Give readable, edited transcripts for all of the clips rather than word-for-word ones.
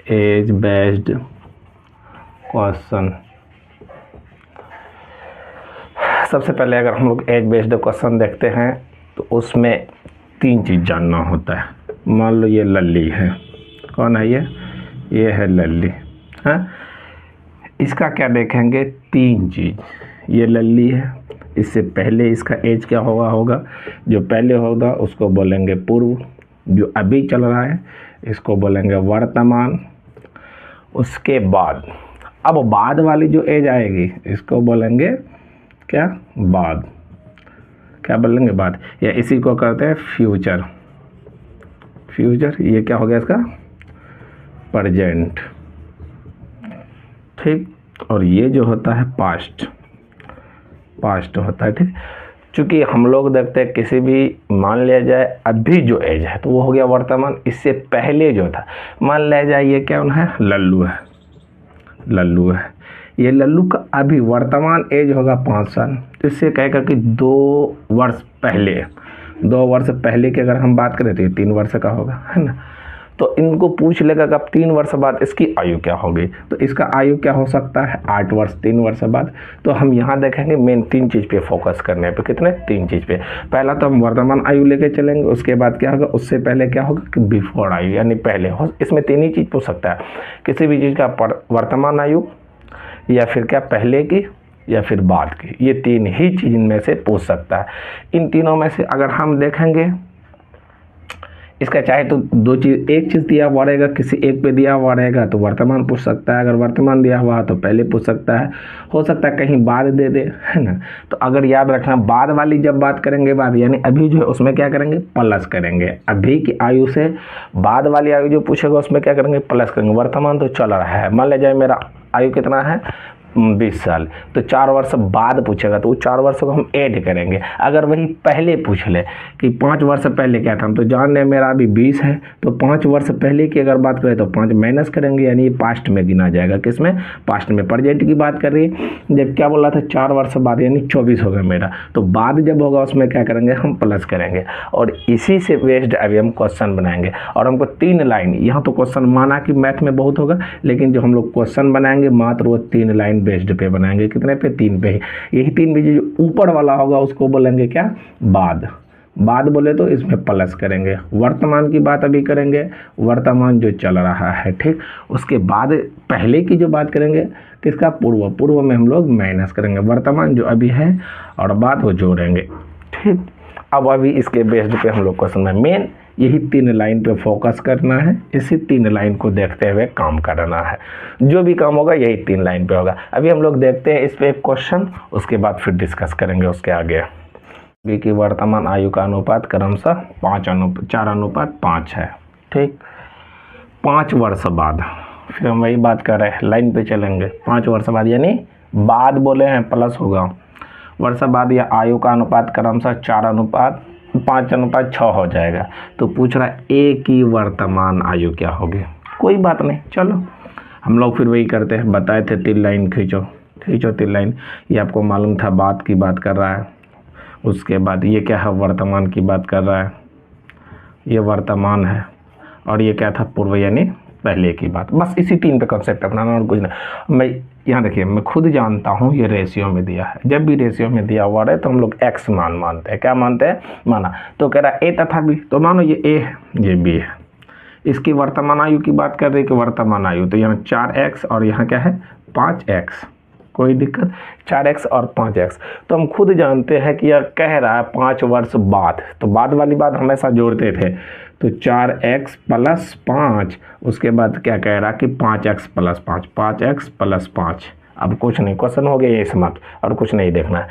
As based question. सबसे पहले अगर हम लोग एज बेस्ड क्वेश्चन देखते हैं तो उसमें 3 चीज़ जानना होता है। मान लो ये लल्ली है, कौन है ये है लल्ली, हाँ। इसका क्या देखेंगे, 3 चीज़। ये लल्ली है, इससे पहले इसका एज क्या होगा, जो पहले होगा उसको बोलेंगे पूर्व, जो अभी चल रहा है इसको बोलेंगे वर्तमान। उसके बाद अब बाद वाली जो एज आएगी इसको बोलेंगे क्या, बाद। क्या बोलेंगे, बाद, या इसी को करते हैं फ्यूचर। फ्यूचर ये क्या हो गया इसका, प्रेजेंट, ठीक। और ये जो होता है पास्ट, पास्ट होता है, ठीक। चूँकि हम लोग देखते हैं किसी भी, मान लिया जाए अभी जो एज है तो वो हो गया वर्तमान। इससे पहले जो था, मान लिया जाए ये क्या है, लल्लू है, लल्लू है। ये लल्लू का अभी वर्तमान एज होगा 5 साल। इससे कहेगा कि 2 वर्ष पहले, 2 वर्ष पहले की अगर हम बात करें तो ये 3 वर्ष का होगा, है ना। तो इनको पूछ लेगा कि अब 3 वर्ष बाद इसकी आयु क्या होगी, तो इसका आयु क्या हो सकता है, 8 वर्ष 3 वर्ष बाद। तो हम यहाँ देखेंगे मेन 3 चीज़ पे फोकस करने पे, कितने, 3 चीज़ पे। पहला तो हम वर्तमान आयु लेके चलेंगे, उसके बाद क्या होगा, उससे पहले क्या होगा कि बिफोर आयु, यानी पहले हो। इसमें 3 ही चीज़ पूछ सकता है, किसी भी चीज़ का वर्तमान आयु, या फिर क्या पहले की, या फिर बाद की। ये 3 ही चीज़ इनमें से पूछ सकता है। इन तीनों में से अगर हम देखेंगे, इसका चाहे तो 2 चीज़, एक चीज़ दिया हुआ रहेगा, किसी एक पे दिया हुआ रहेगा तो वर्तमान पूछ सकता है, अगर वर्तमान दिया हुआ तो पहले पूछ सकता है, हो सकता है कहीं बाद दे दे, है ना। तो अगर याद रखना, बाद वाली जब बात करेंगे, बाद यानी अभी जो है उसमें क्या करेंगे, प्लस करेंगे। अभी की आयु से बाद वाली आयु जो पूछेगा उसमें क्या करेंगे, प्लस करेंगे। वर्तमान तो चल रहा है, मान लिया जाए मेरा आयु कितना है, 20 साल, तो 4 वर्ष बाद पूछेगा तो वो 4 वर्षों को हम ऐड करेंगे। अगर वही पहले पूछ ले कि 5 वर्ष पहले क्या था, हम तो जान रहे मेरा अभी 20 है, तो 5 वर्ष पहले की अगर बात करें तो 5 माइनस करेंगे, यानी ये पास्ट में गिना जाएगा। किसमें, पास्ट में। प्रेजेंट की बात कर रही है, जब क्या बोला था, 4 वर्ष बाद, यानी 24 हो गया मेरा, तो बाद जब होगा उसमें क्या करेंगे, हम प्लस करेंगे। और इसी से बेस्ड अभी हम क्वेश्चन बनाएंगे। और हमको 3 लाइन, यहाँ तो क्वेश्चन माना कि मैथ में बहुत होगा, लेकिन जो हम लोग क्वेश्चन बनाएंगे मात्र वो 3 लाइन बेस्ड पे बनाएंगे। कितने पे, 3 पे ही। यही 3 भी जो ऊपर वाला होगा उसको बोलेंगे क्या, बाद। बाद बोले तो इसमें प्लस करेंगे। वर्तमान की बात अभी करेंगे, वर्तमान जो चल रहा है, ठीक। उसके बाद पहले की जो बात करेंगे, किसका, पूर्व। पूर्व में हम लोग माइनस करेंगे, वर्तमान जो अभी है और बाद वो जोड़ेंगे, ठीक। अब अभी इसके बेस्ड पे हम लोग क्वेश्चन में मेन यही 3 लाइन पे फोकस करना है। इसी 3 लाइन को देखते हुए काम करना है। जो भी काम होगा यही 3 लाइन पे होगा। अभी हम लोग देखते हैं इस पे एक क्वेश्चन, उसके बाद फिर डिस्कस करेंगे उसके आगे। अभी की वर्तमान आयु का अनुपात क्रमशः 4:5 है, ठीक। 5 वर्ष बाद, फिर हम वही बात कर रहे हैं, लाइन पे चलेंगे। 5 वर्ष बाद यानी बाद बोले हैं, प्लस होगा, वर्ष बाद या आयु का अनुपात क्रमशः 4:5 हो जाएगा। तो पूछ रहा है ए की वर्तमान आयु क्या होगी। कोई बात नहीं, चलो हम लोग फिर वही करते हैं, बताए थे 3 लाइन खींचो, 3 लाइन। ये आपको मालूम था बात की बात कर रहा है। उसके बाद ये क्या है, वर्तमान की बात कर रहा है, ये वर्तमान है। और ये क्या था, पूर्व यानी पहले की बात। बस इसी 3 पे कॉन्सेप्ट अपनाना और कुछ नहीं। मैं यहाँ देखिए, मैं खुद जानता हूँ ये रेशियो में दिया है। जब भी रेशियो में दिया हुआ है तो हम लोग x मान मानते हैं। क्या मानते हैं, माना। तो कह रहा है a तथा b, तो मानो ये a है, ये b है। इसकी वर्तमान आयु की बात कर रहे हैं कि वर्तमान आयु, तो यहाँ 4x और यहाँ क्या है, 5x। कोई दिक्कत, 4x और 5x। तो हम खुद जानते हैं कि यह कह रहा है 5 वर्ष बाद, तो बाद वाली बात हमेशा जोड़ते थे। तो 4x + 5, उसके बाद क्या कह रहा कि 5x + 5, 5x + 5। अब कुछ नहीं, क्वेश्चन हो गया ये समाप्त, और कुछ नहीं देखना है।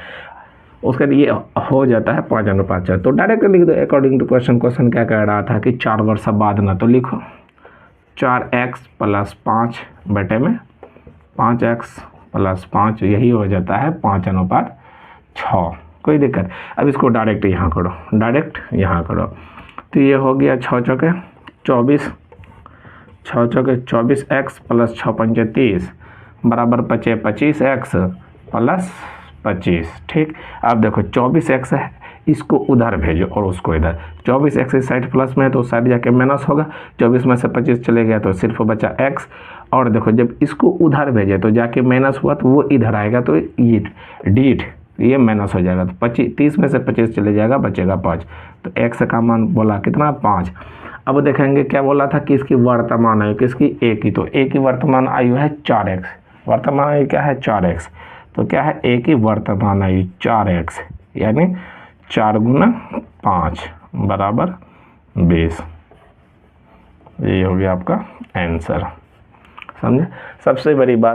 उसके लिए हो जाता है 5:4। तो डायरेक्ट लिख दो अकॉर्डिंग टू क्वेश्चन। क्वेश्चन क्या कह रहा था कि 4 वर्ष बाद ना, तो लिखो 4x + 5 बटे में 5x + 5, यही हो जाता है 5:6। कोई दिक्कत। अब इसको डायरेक्ट यहाँ करो, डायरेक्ट यहाँ करो। तो ये हो गया 6 चौके 24, 6 चौके 24x + 6 पंचे 30 बराबर बचे 25x + 25, ठीक। अब देखो 24x है, इसको उधर भेजो और उसको इधर। 24 एक्स इस साइड प्लस में है तो साइड जाके माइनस होगा, 24 में से 25 चले गया तो सिर्फ बचा एक्स। और देखो जब इसको उधर भेजे तो जाके माइनस हुआ तो वो इधर आएगा, तो ये डीट ये माइनस हो जाएगा, तो 30 में से 25 चले जाएगा, बचेगा 5। तो एक्स का मान बोला कितना 5। अब देखेंगे क्या बोला था कि इसकी वर्तमान आयु, किसकी ए की, तो ए की वर्तमान आयु है 4x, वर्तमान आयु क्या है 4x, तो क्या है ए की वर्तमान आयु 4x, यानी 4 गुना 5 बराबर 20। ये हो गया आपका आंसर। समझे। सबसे बड़ी बात